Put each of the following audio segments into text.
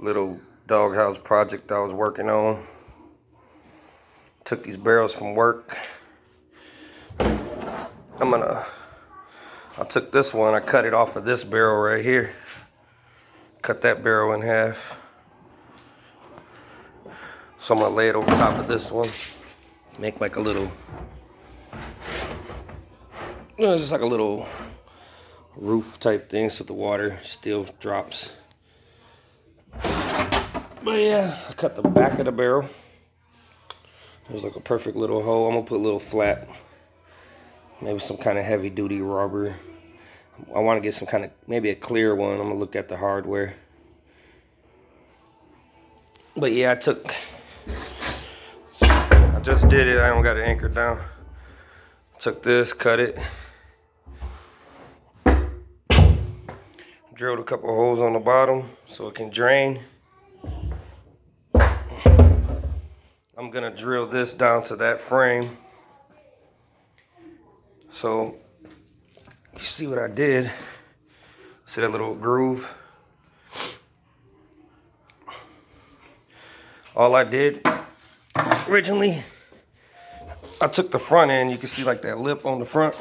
little doghouse project I was working on. Took these barrels from work. I took this one, I cut it off of this barrel right here. Cut that barrel in half. So I'm gonna lay it over top of this one. Make like a little, just like a little roof type thing so the water still drops. But yeah, I cut the back of the barrel. There's like a perfect little hole. I'm gonna put a little flat, maybe some kind of heavy duty rubber. I want to get some kind of, maybe a clear one. I'm gonna look at the hardware. But yeah, I just did it. I don't got it anchored down. Took this, cut it. Drilled a couple holes on the bottom so it can drain. I'm gonna drill this down to that frame. So you see what I did? See that little groove? All I did originally, I took the front end, you can see like that lip on the front,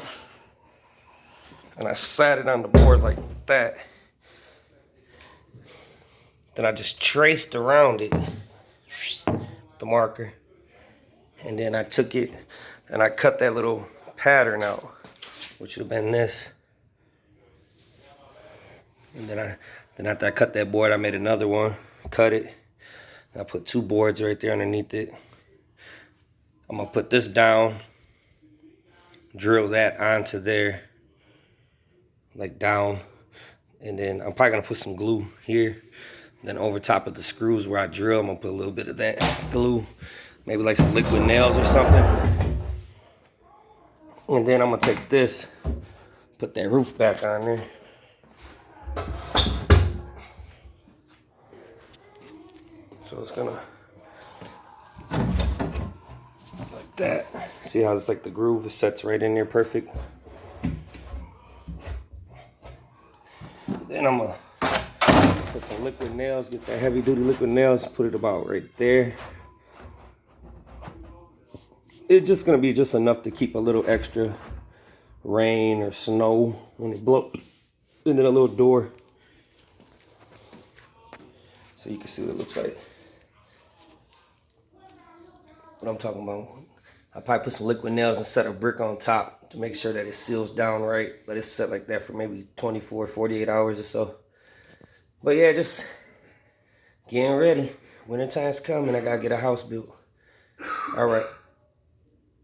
and I sat it on the board like that. Then I just traced around it, the marker, and then I took it and I cut that little pattern out, which would have been this. And then after I cut that board, I made another one, cut it. I put two boards right there underneath it. I'm gonna put this down, drill that onto there, like down, and then I'm probably gonna put some glue here. Then over top of the screws where I drill, I'm gonna put a little bit of that glue, maybe like some liquid nails or something. And then I'm gonna take this, put that roof back on there. So it's gonna, like that. See how it's like the groove, it sets right in there perfect. Then I'm gonna put some liquid nails, get that heavy duty liquid nails, put it about right there. It's just gonna be just enough to keep a little extra rain or snow when it blows. And then a little door, so you can see what it looks like. What I'm talking about. I probably put some liquid nails and set a brick on top to make sure that it seals down right. Let it set like that for maybe 24, 48 hours or so. But yeah, just getting ready. Winter time's coming. I gotta get a house built. All right.